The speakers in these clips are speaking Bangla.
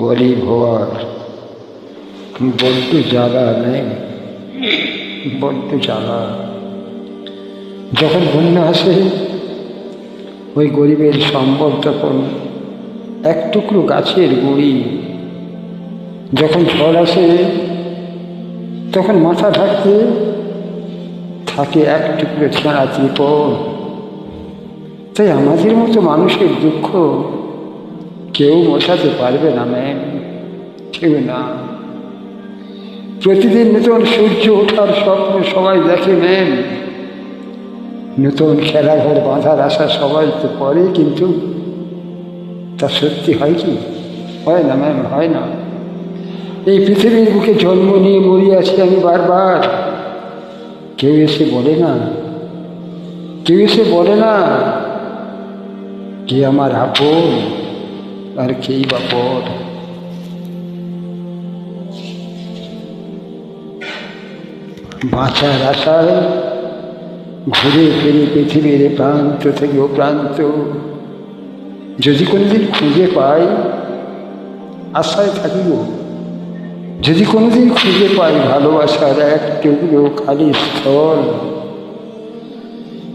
গরিব হওয়ার বড্ড জ্বালা নেই, বড্ড জ্বালা। যখন বন্যা আসে ওই গরিবের সম্বল তখন এক টুকরো গাছের গুঁড়ি, যখন ঝড় আসে তখন মাথা ঢাকতে থাকে এক টুকরো ছেঁড়া ত্রিপল। তাই আমাদের মতো মানুষের দুঃখ কেউ মোছাতে পারবে না ম্যাম, কেউ না। প্রতিদিন নতুন সূর্য ওঠার স্বপ্ন সবাই দেখে ম্যাম, নতুন খেলাঘর বাঁধার আশা সবাই তো করে, কিন্তু তা সত্যি হয় কি? হয় না ম্যাম, হয় না। এই পৃথিবীর বুকে জন্ম নিয়ে মরে আছি আমি বারবার, কেউ এসে বলে না, কেউ এসে বলে না কে আমার আপন আর কেই বা পর। বাঁচার আশায় ঘুরে ফিরে পৃথিবীর প্রান্ত থেকে ও প্রান্ত, যদি কোনোদিন খুঁজে পাই আশায় থাকিব, যদি কোনোদিন খুঁজে পাই ভালোবাসার এক টুকরো খালি স্থল,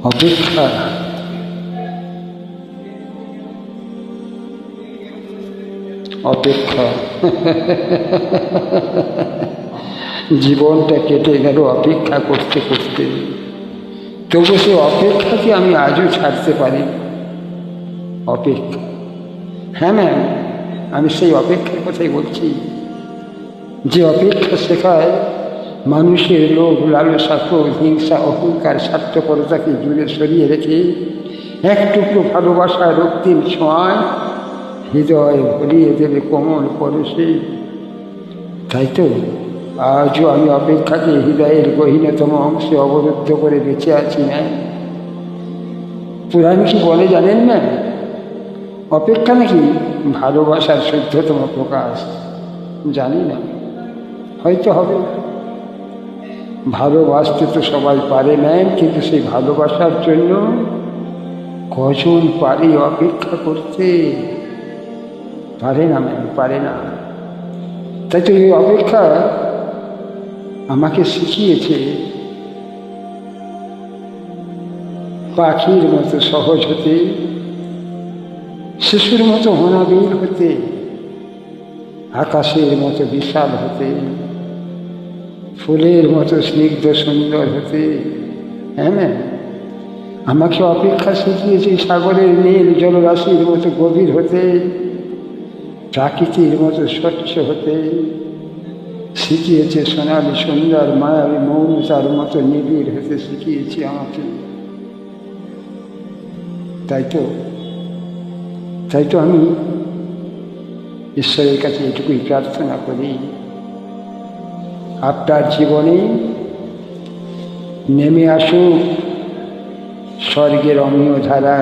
অপেক্ষা অপেক্ষা। জীবনটা কেটে গেল অপেক্ষা করতে করতে, তবু সে অপেক্ষাকে আমি আজও ছাড়তে পারি। অপেক্ষা, হ্যাঁ ম্যাম, আমি সেই অপেক্ষার কথাই বলছি, যে অপেক্ষা শেখায় মানুষের লোভ, লালসা, ক্রোধ, হিংসা, অহংকার, স্বার্থপরতাকে দূরে সরিয়ে রেখে এক টুকরো ভালোবাসার রক্তিম ছোঁয়ায় হৃদয় ভরিয়ে দেবে কোমল পরশে। তাই তো আজও আমি অপেক্ষাকে হৃদয়ের গহীনতম অংশে অবরুদ্ধ করে বেঁচে আছি না। পুরাণ কি বলে জানেন না? অপেক্ষা নাকি ভালোবাসার শুদ্ধতম প্রকাশ। জানি না, হয়তো হবে। ভালোবাসতে তো সবাই পারে না, কিন্তু সেই ভালোবাসার জন্য কজন পারে অপেক্ষা করতে? পারে না ম্যাম, পারে না। তাই তো এই অপেক্ষা আমাকে শিখিয়েছে পাখির মতো সহজ হতে, শিশুর মতো অনাবিল হতে, আকাশের মতো বিশাল হতে, ফুলের মতো স্নিগ্ধ সুন্দর হতে। হ্যাঁ ম্যাম, আমাকে অপেক্ষা শিখিয়েছে সাগরের নীল জলরাশির মতো গভীর হতে, প্রাকৃতির মতো স্বচ্ছ হতে, শিখিয়েছে সোনালি সুন্দর মায়াবী মৌনতার মতো নিবিড় হতে শিখিয়েছে আমাকে। তাই তো আমি ঈশ্বরের কাছে এটুকুই প্রার্থনা করি, আপনার জীবনে নেমে আসুক স্বর্গের অমীয় ধারা,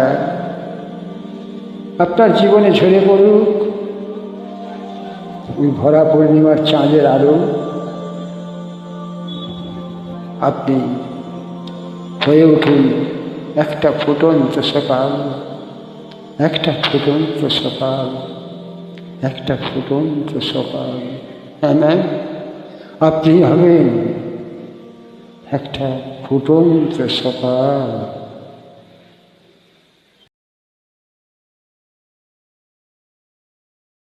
আপনার জীবনে ঝরে পড়ুক ওই ভরা পূর্ণিমার চাঁদের আলো। আপনি হয়ে উঠুন একটা ফুটন্ত সকাল, একটা ফুটন্ত সকাল, একটা ফুটন্ত সকাল। হ্যাঁ ম্যাম, আপনি হবেন একটা ফুটন্ত সকাল।